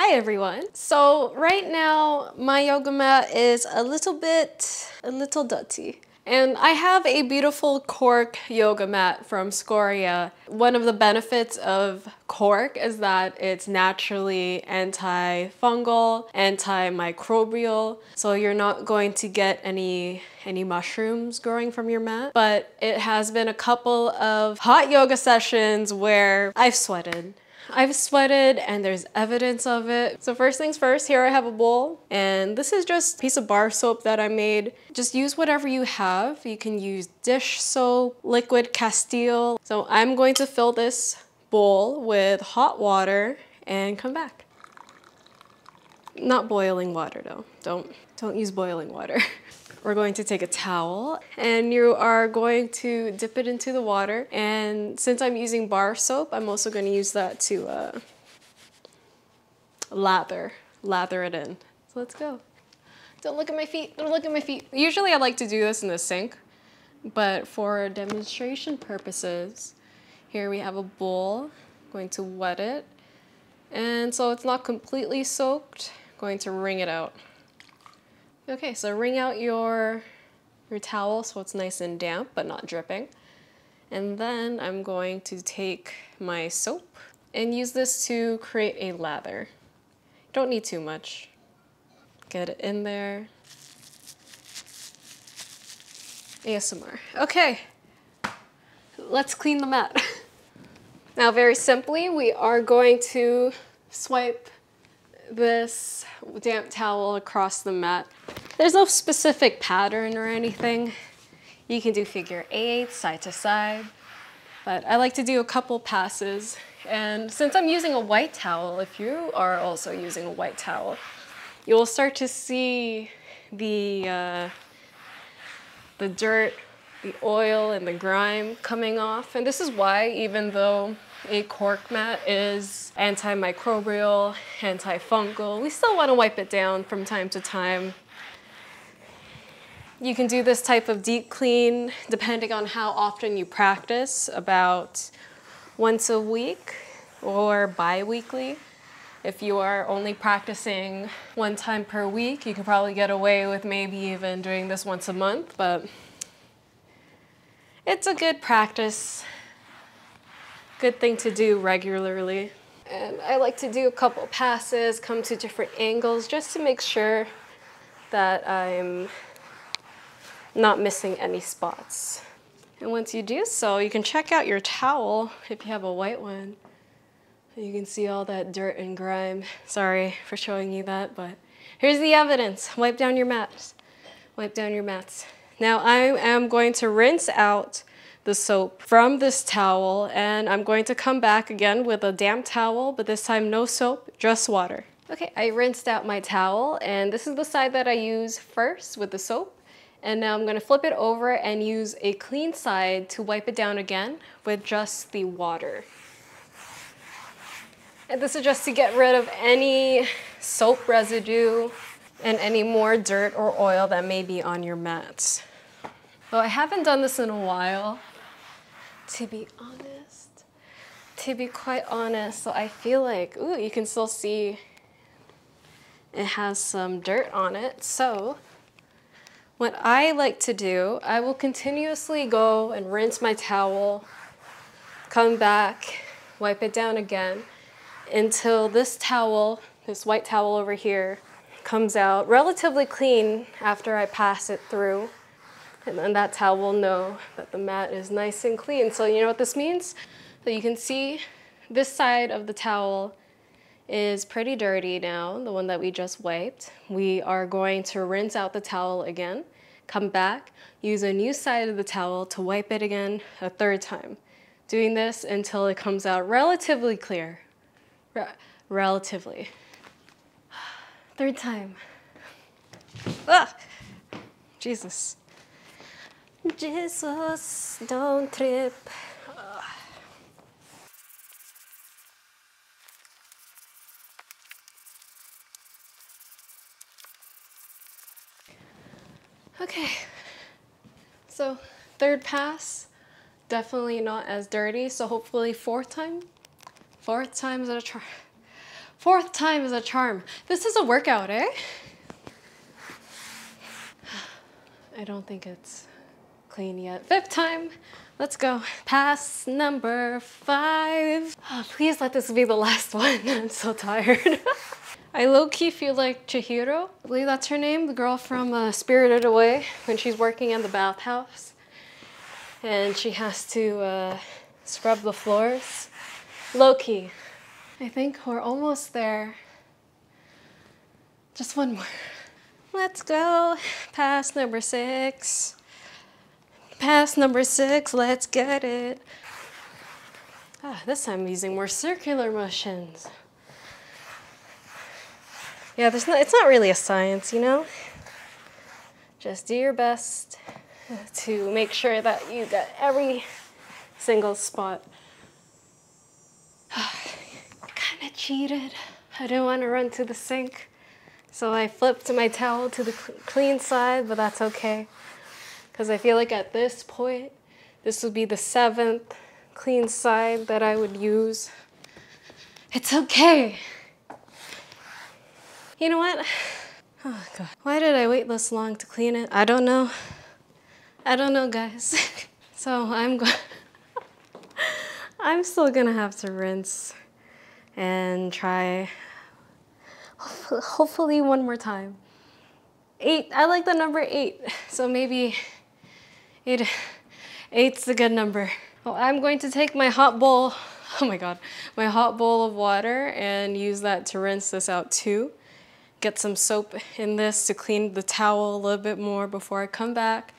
Hi everyone. So right now my yoga mat is a little dirty. And I have a beautiful cork yoga mat from Scoria. One of the benefits of cork is that it's naturally antifungal, antimicrobial, so you're not going to get any mushrooms growing from your mat. But it has been a couple of hot yoga sessions where I've sweated and there's evidence of it. So first things first, here I have a bowl, and this is just a piece of bar soap that I made. Just use whatever you have. You can use dish soap, liquid Castile. So I'm going to fill this bowl with hot water and come back. Not boiling water though. Don't use boiling water. We're going to take a towel and you are going to dip it into the water. And since I'm using bar soap, I'm also going to use that to lather it in. So let's go. Don't look at my feet, don't look at my feet. Usually I like to do this in the sink, but for demonstration purposes, here we have a bowl. I'm going to wet it. And so it's not completely soaked, I'm going to wring it out. Okay, so wring out your towel so it's nice and damp but not dripping. And then I'm going to take my soap and use this to create a lather. Don't need too much. Get it in there. ASMR. Okay, let's clean the mat. Now very simply, we are going to swipe this damp towel across the mat. There's no specific pattern or anything. You can do figure eight, side to side, but I like to do a couple passes. And since I'm using a white towel, if you are also using a white towel, you'll start to see the dirt, the oil, and the grime coming off. And this is why, even though a cork mat is antimicrobial, antifungal, we still want to wipe it down from time to time. You can do this type of deep clean depending on how often you practice, about once a week or bi-weekly. If you are only practicing one time per week, you can probably get away with maybe even doing this once a month, but it's a good practice, good thing to do regularly. And I like to do a couple passes, come to different angles just to make sure that I'm not missing any spots. And once you do so, you can check out your towel if you have a white one. You can see all that dirt and grime. Sorry for showing you that, but here's the evidence. Wipe down your mats. Wipe down your mats. Now I am going to rinse out the soap from this towel, and I'm going to come back again with a damp towel, but this time no soap, just water. Okay, I rinsed out my towel, and this is the side that I use first with the soap. And now I'm going to flip it over and use a clean side to wipe it down again with just the water. And this is just to get rid of any soap residue and any more dirt or oil that may be on your mats. Well, I haven't done this in a while, to be honest. To be quite honest, so I feel like, ooh, you can still see it has some dirt on it. So what I like to do, I will continuously go and rinse my towel, come back, wipe it down again, until this towel, this white towel over here, comes out relatively clean after I pass it through. And then that towel will know that the mat is nice and clean. So you know what this means? So you can see this side of the towel is pretty dirty now, the one that we just wiped. We are going to rinse out the towel again, come back, use a new side of the towel to wipe it again a third time. Doing this until it comes out relatively clear. Relatively. Third time. Ah! Jesus. Jesus, don't trip. Okay, so third pass, definitely not as dirty, so hopefully fourth time's a charm. Fourth time is a charm. This is a workout, eh? I don't think it's clean yet. Fifth time, let's go. Pass number 5. Oh, please let this be the last one. I'm so tired. I low-key feel like Chihiro, I believe that's her name, the girl from Spirited Away, when she's working in the bathhouse. And she has to scrub the floors. Low-key. I think we're almost there. Just one more. Let's go. Pass number 6. Pass number 6, let's get it. Ah, this time I'm using more circular motions. Yeah, it's not really a science, you know? Just do your best to make sure that you get every single spot. I kind of cheated. I didn't want to run to the sink, so I flipped my towel to the clean side, but that's okay. Because I feel like at this point, this would be the 7th clean side that I would use. It's okay. You know what? Oh God, why did I wait this long to clean it? I don't know. I don't know, guys. So I'm still gonna have to rinse and try, hopefully one more time. 8, I like the number 8. So maybe 8's a good number. Well, I'm going to take my hot bowl, oh my God, my hot bowl of water and use that to rinse this out too. Get some soap in this to clean the towel a little bit more before I come back.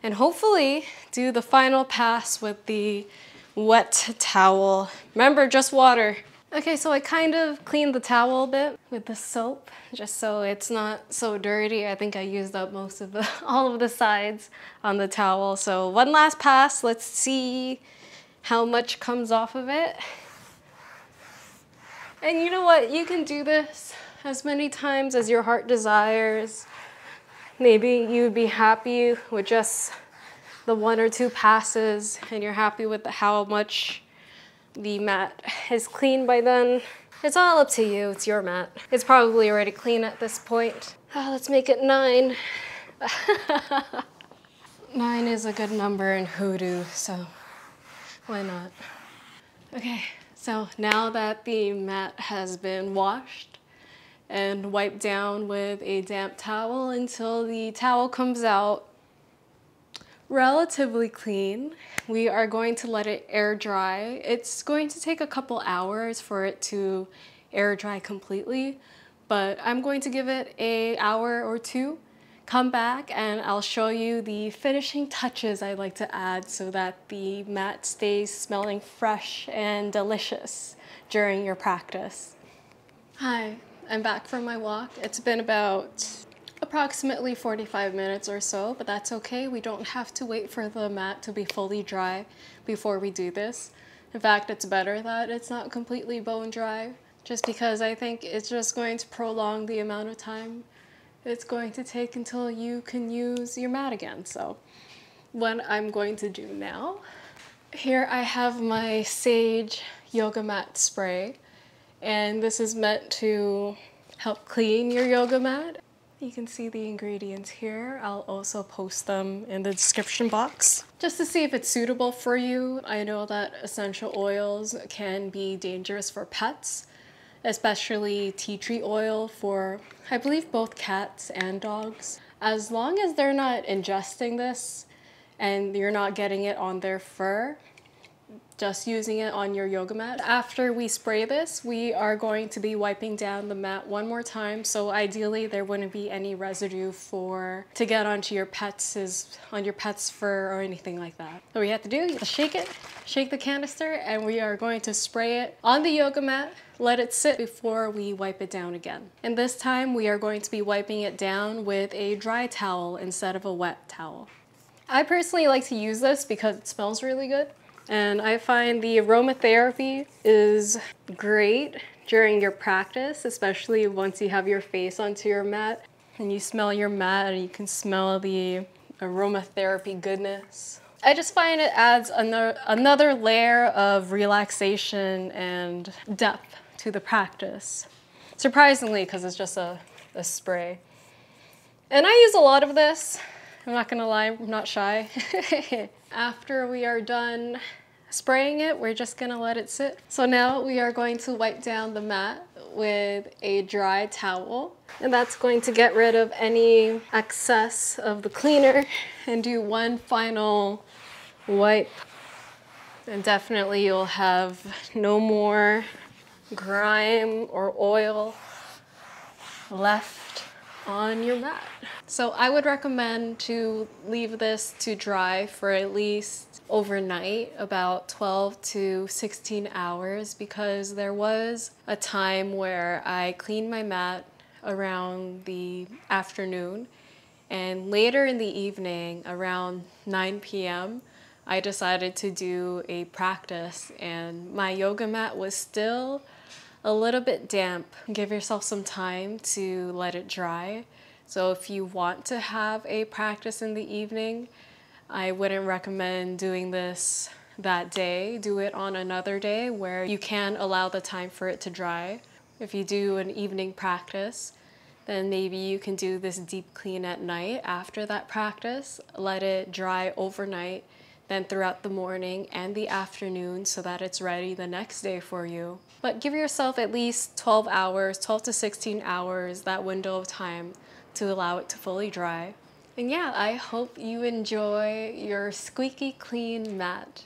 And hopefully do the final pass with the wet towel. Remember, just water. Okay, so I kind of cleaned the towel a bit with the soap, just so it's not so dirty. I think I used up most of all of the sides on the towel. So one last pass, let's see how much comes off of it. And you know what, you can do this as many times as your heart desires. Maybe you'd be happy with just the 1 or 2 passes and you're happy with how much the mat is clean by then. It's all up to you, it's your mat. It's probably already clean at this point. Let's make it 9. 9 is a good number in hoodoo, so why not? Okay, so now that the mat has been washed and wiped down with a damp towel until the towel comes out relatively clean, we are going to let it air dry. It's going to take a couple hours for it to air dry completely, but I'm going to give it an hour or 2, come back, and I'll show you the finishing touches I like to add so that the mat stays smelling fresh and delicious during your practice. Hi, I'm back from my walk. It's been about approximately 45 minutes or so, but that's okay. We don't have to wait for the mat to be fully dry before we do this. In fact, it's better that it's not completely bone dry, just because I think it's just going to prolong the amount of time it's going to take until you can use your mat again. So what I'm going to do now, here I have my Sage yoga mat spray, and this is meant to help clean your yoga mat. You can see the ingredients here. I'll also post them in the description box just to see if it's suitable for you. I know that essential oils can be dangerous for pets, especially tea tree oil for, I believe, both cats and dogs. As long as they're not ingesting this and you're not getting it on their fur, just using it on your yoga mat. After we spray this, we are going to be wiping down the mat one more time, so ideally there wouldn't be any residue to get onto your pet's fur or anything like that. So what you have to do is shake it, shake the canister, and we are going to spray it on the yoga mat, let it sit before we wipe it down again. And this time we are going to be wiping it down with a dry towel instead of a wet towel. I personally like to use this because it smells really good. And I find the aromatherapy is great during your practice, especially once you have your face onto your mat and you smell your mat and you can smell the aromatherapy goodness. I just find it adds another layer of relaxation and depth to the practice. Surprisingly, because it's just a spray. And I use a lot of this. I'm not gonna lie, I'm not shy. After we are done spraying it, we're just gonna let it sit. So now we are going to wipe down the mat with a dry towel. And that's going to get rid of any excess of the cleaner and do one final wipe. And definitely you'll have no more grime or oil left on your mat. So I would recommend to leave this to dry for at least overnight, about 12 to 16 hours, because there was a time where I cleaned my mat around the afternoon, and later in the evening, around 9 p.m., I decided to do a practice, and my yoga mat was still a little bit damp. Give yourself some time to let it dry. So if you want to have a practice in the evening, I wouldn't recommend doing this that day. Do it on another day where you can allow the time for it to dry. If you do an evening practice, then maybe you can do this deep clean at night after that practice. Let it dry overnight, then throughout the morning and the afternoon so that it's ready the next day for you. But give yourself at least 12 hours, 12 to 16 hours, that window of time to allow it to fully dry. And yeah, I hope you enjoy your squeaky clean mat.